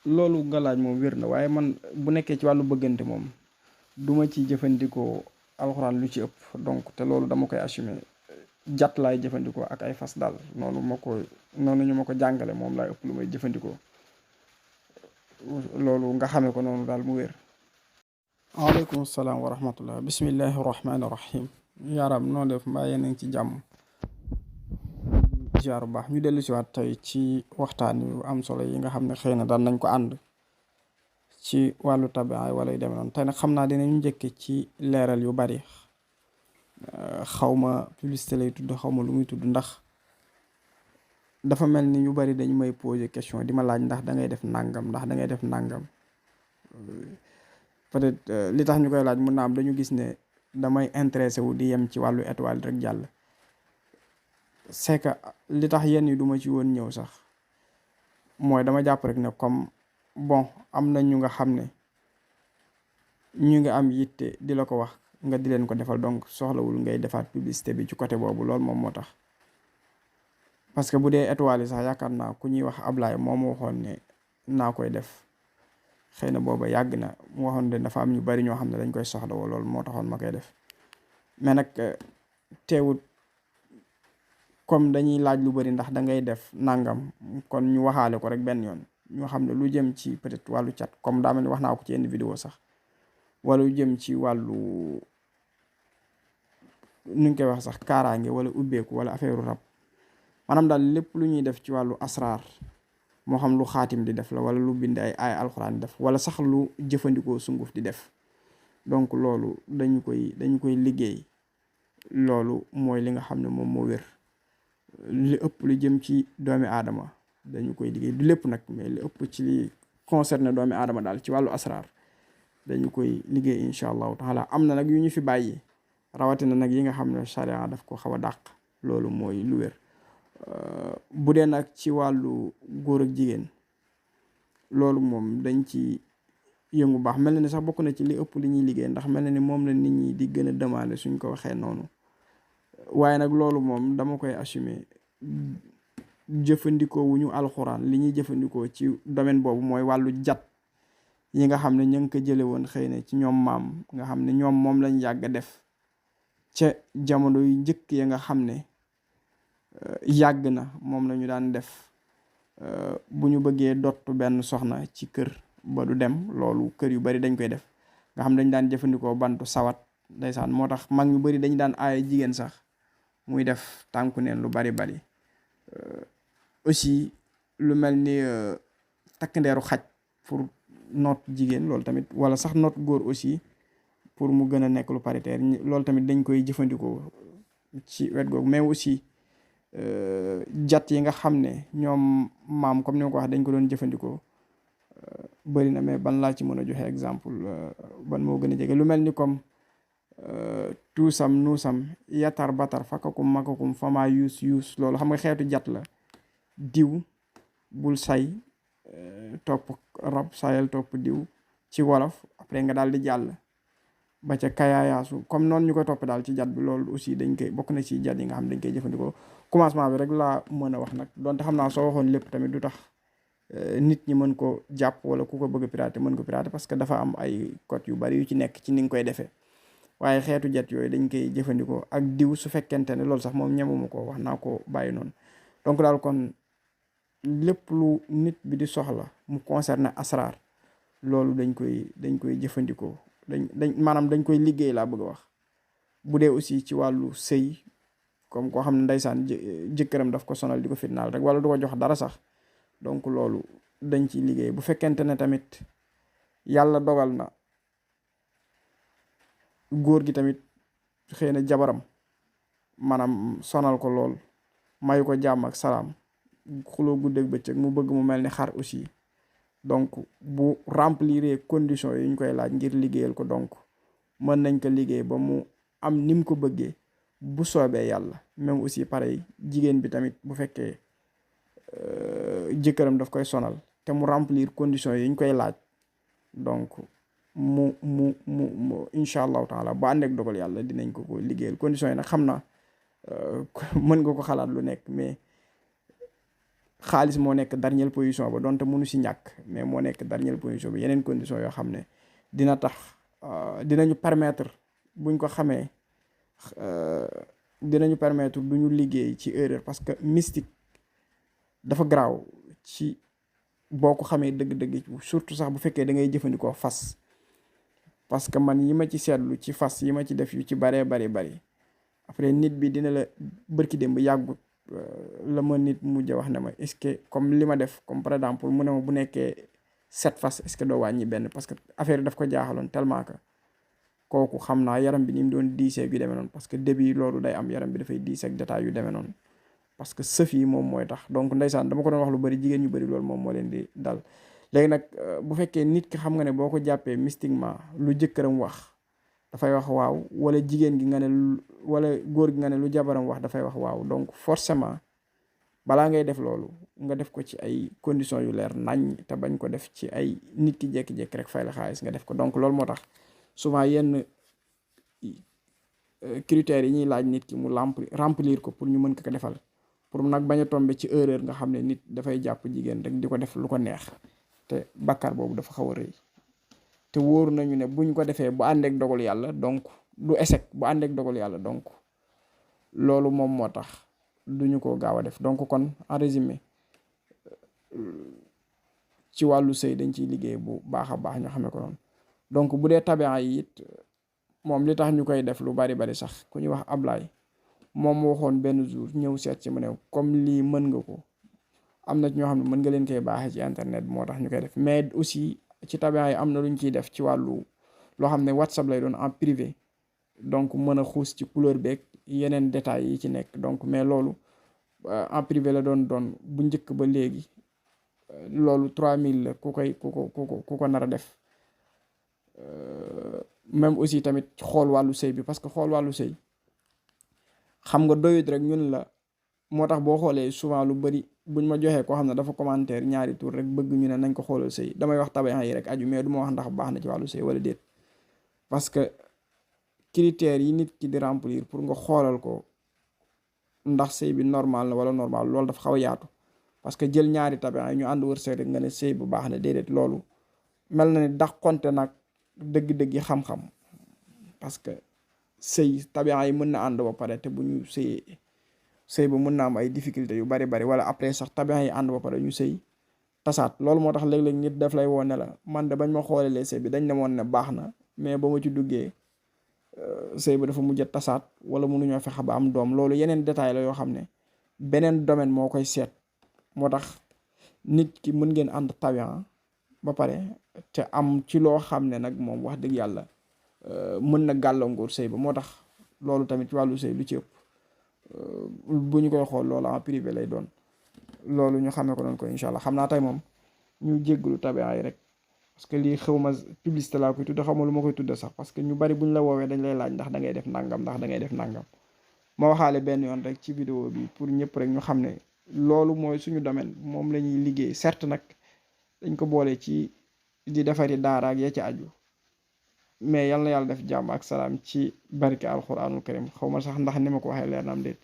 loolu nga laaj moom wér na waaye man bu nekkee ci wàllu bëggante moom duma ci jëfandikoo alxuraan lu ci ëpp donc te loolu dama koy assumer jat laay jëfandikoo ak ay fas daal noonu ñu ma ko jàngale moom laay ëpp lu may jëfandikoo loolu nga xamee ko noonu daal mu wér. waaleykum salaam wa rahmatullah bismillahi rahmaani rahim yaram noo def mbaa yéen a ngi ci jàmm ziar bu baax ñu dellu si waat tey ci waxtaan yu am solo yi nga xam ne xëy na daan nañ ko ànd ci wàllu tabiaay wala yu demee noonu tey nag xam naa dinañu njëkke ci leeral yu bari xawma publicité lay tudd xawma lu muy tudd ndax dafa mel ni ñu bari dañu may poser question di ma laaj ndax da ngay def nàngam ndax da ngay def nàngam peut-être li tax ñu koy laaj mun naa am dañu gis ne damay intéressé wu di yem ci wàllu étoile rek jàll c'est que li tax yenn yi duma ci woon ñëw sax mooy dama jàpp rek ne comme bon am na ñu nga xam ne ñu ngi am yitte di la ko wax nga di leen ko defal donc soxlawul ngay defaat publicité bi ci côté boobu loolu moom moo tax parce que bu dee étoile yi sax yaakaar naa ku ñuy wax Ablaye moom waxoon ne naa koy def xëy na booba yàgg na mu waxoon ne dafa am ñu bari ñoo xam ne dañ koy soxlawoo loolu moo taxoon ma koy def mais nag teewut comme dañuy laaj lu bari ndax da ngay def nangam kon ñu waxaale ko rek benn yoon ñoo xam ne lu jëm ci peut-être wàllu cat comme daa mel ni wax naa ko ci yenn vidéo sax wala lu jëm ci wàllu nuñ koy wax sax kaaraange wala ubbeeku wala affaire rab maanaam daal lépp lu ñuy def ci wàllu asraar moo xam lu xaatim di def la wala lu bind ay alxuraan di def wala sax lu jëfandikoo sunguf di def donc loolu dañu koy liggéey loolu mooy li nga xam ne moom moo wér li ëpp lu jëm ci doomi aadama dañu koy liggéey du lépp nag mais li ëpp ci li concerné doomi aadama daal ci wàllu asraar dañu koy liggéey incha allahu taala am na nag yu ñu fi bàyyi rawatina nag yi nga xam ne charia daf ko xaw a dàq loolu mooy lu wér bu dee nag ci wàllu góor ak jigéen loolu moom dañ ci yëngu baax mel na ni sax bokk na ci li ëpp li ñuy liggéey ndax mel na ni moom la nit ñi di gën a demander suñ ko waxee noonu waaye nag loolu moom dama koy assumer jëfandikoo wu ñu alxuraan li ñuy jëfandikoo ci domaine boobu mooy wàllu jat yi nga xam ne ñu ngi ko jële woon xëy na ci ñoom maam nga xam ne ñoom moom lañ yàgg a def ca jamono yu njëkk ya nga xam ne yàgg na moom la ñu daan def bu ñu bëggee dottu benn soxna ci kër ba du dem loolu kër yu bari dañ koy def nga xam dañ daan jëfandikoo bantu sawat ndeysaan moo tax mag ñu bari dañu daan aaye jigéen sax muy def tànku neen lu bari aussi lu mel ni takk ndeeru xaj pour noot jigéen loolu tamit wala sax noot góor aussi pour mu gën a nekk lu paritaire loolu tamit dañ koy jëfandikoo ci wet googu mais aussi jat yi nga xam ne ñoom maam comme ni ma ko wax dañ ko doon jëfandikoo bëri na mais ban laa ci mën a joxe exemple ban moo gën a jege lu mel ni comme tuusam nuusam yatar batar fakakum makakum fama yuus loolu xam nga xeetu jat la diw bul say topp rab sayal topp diw ci wolof après nga daal di jàll ba ca kayaayaasu comme noonu ñu koy topp daal ci jat bi loolu aussi dañ koy bokk na ci jat yi nga xam dañ koy jëfandikoo commencement bi rek laa mën a wax nag donte xam naa soo waxoon lépp tamit du tax nit ñi mën ko jàpp wala ku ko bëgg a pirater mën ko pirater parce que dafa am ay code yu bari yu ci nekk ci ni nga koy defee waaye xeetu jat yooyu dañ koy jëfandikoo ak diw su fekkente ne loolu sax moom ñemuma ko wax naa ko bàyyi noonu donc daal kon lépp lu nit bi di soxla mu concerne asraar loolu dañ koy jëfandikoo maanaam dañ koy liggéey laa bëgg a wax bu dee aussi ci wàllu sëy comme koo xam ne ndeysaan jëkkëram daf ko sonal di ko fitnaal rek wala du ko jox dara sax donc loolu dañ ciy liggéey bu fekkente ne tamit yàlla dogal na góor gi tamit xëy na jabaram maanaam sonal ko lool mayu ko jàmm ak salaam xuloo guddeeg bëccëg mu bëgg mu mel ni xar aussi donc bu remplir conditions yi ñu koy laaj ngir liggéeyal ko donc mën nañ ko liggéey ba mu am ni mu ko bëggee bu soobee yàlla même aussi pareil jigéen bi tamit bu fekkee jëkkëram daf koy sonal te mu remplir conditions yi ñu koy laaj donc mu incha allahu taala bu ànd ak dogal yàlla dinañ ko liggéeyal conditions yi nag xam naa mën nga ko xalaat lu nekk mais xaalis moo nekk dernière position ba donte mënu si ñàkk mais moo nekk dernière position bi. Yeneen condition yoo xam ne dina tax dinañu permettre buñ ko xamee dinañu permettre du ñu liggéey ci erreur, parce que mystique dafa garaaw ci boo ko xamee dëgg-dëgg, surtout sax bu fekkee da ngay jëfandikoo fas. parce que man yi ma ci seetlu ci fas yi ma ci def yu ci bari après nit bi dina la bërki dem ba yàggut la ma nit mujj wax ne ma est-ce que comme li ma def, comme par exemple mu ne ma bu nekkee 7 fas est-ce que doo wàññi benn, parce que affaire daf ko jaaxaloon tellement que kooku xam naa yaram bi ni mu doon diisee yu demee noonu, parce que début loolu day am, yaram bi dafay diis ak détail yu demee noonu, parce que sëf yi moom mooy tax. donc ndeysaan dama ko doon wax lu bëri, jigéen ñu bëri loolu moom moo leen di dal. léegi nag bu fekkee nit ki xam nga ne boo ko jàppee mystiquement lu jëkkëram wax dafay wax waaw, wala jigéen gi nga ne wala góor gi nga ne lu jabaram wax dafay wax waaw, donc forcément balaa ngay def loolu nga def ko ci ay conditions yu leer nañ, te bañ ko def ci ay nit ki jékki-jékki rek fay la xaalis nga def ko. donc loolu moo tax souvent yenn critères yi ñuy laaj nit ki mu remplir ko pour ñu mën ko defal, pour nag bañ a tomber ci erreur nga xam ne nit dafay jàpp jigéen rek di ko def lu ko neex, te bàkkaar boobu dafa xaw a rëy. te wóoru nañu ne buñ ko defee bu àndeek dogal yàlla, donc du échec bu àndeek dogal yàlla, donc loolu moom moo tax duñu ko gaaw a def. donc kon en résumé ci wàllu sëy dañ ciy liggéey bu baax a baax ñu xamee ko noonu. donc bu dee tabian yi it moom li tax ñu koy def lu bari sax ku ñuy wax Ablaye moom waxoon benn jour ñëw seet ci mu ne comme lii mën nga ko, am na ñoo xam ne mën nga leen koy baaxee ci internet moo tax ñu koy def. mais aussi ci tabian yi am na luñ ciy def ci wàllu loo xam ne WhatsApp lay doon en privé, donc mën a xuus ci couleur beeg yeneen détails yi ci nekk. donc mais loolu en privé la doon bu njëkk ba léegi loolu 3000 la ku ko nar a def. même aussi tamit xool wàllu sëy bi, parce que xool wàllu sëy xam nga doyut rek ñun la. moo tax boo xoolee souvent lu bari buñ ma joxee koo xam ne dafa commentaire ñaari tour rek bëgg ñu ne nañ ko xoolal sëy, damay wax tabax yi rek aju, mais du ma wax ndax baax na ci wàllu sëy wala déet. parce que critères yi nit ki di remplir pour nga xoolal ko ndax sëy bi normal na wala normal, loolu dafa xaw a yaatu. parce que jël ñaari tabax yi ñu ànd wërsëg rek nga ne sëy bu baax na, déedéet. loolu mel na ni dàqonte nag dëgg-dëgg yi xam-xam, parce que sëy tabax yi mën na ànd ba pare te bu ñu sëy ba mën na am ay difficultés yu bari wala après sax tabax yi ànd ba pare ñu sëy tasaat. loolu moo tax léeg-léeg nit daf lay woon ne la man de bañ ma xoolelee sëy bi dañ ne woon ne baax na, mais ba ma ci duggee sëy ba dafa mujj a tasaat wala mënuñoo fexe ba am doom. loolu yeneen détail la yoo xam ne beneen domaine moo koy seet. moo tax nit ki mën ngeen ànd tabian ba pare te am ci loo xam ne nag moom wax dëgg yàlla mën na gàllankoor sëy ba. moo tax loolu tamit ci wàllu sëy lu ci ëpp bu ñu koy xool loolu en privé lay doon. loolu ñu xamee ko noonu ko incha allah. xam naa tey moom ñu jégglu tabian yi rek, parce que lii xew ma publicité laa koy tudde, xaw ma lu ma koy tudde sax, parce que ñu bari buñ la woowee dañ lay laaj ndax da ngay def nangam ndax da ngay def nangam. ma waxaale benn yoon rek ci vidéo bi pour ñëpp rek ñu xam ne loolu mooy suñu domaine, moom la ñuy liggéey. certes nag dañ ko boole ci di defari daara ak ya ci aju, mais yal na yàlla def jàmm ak salaam ci barke alxuraanul karim. xaw ma sax ndax ni ma ko waxee leer na am déet.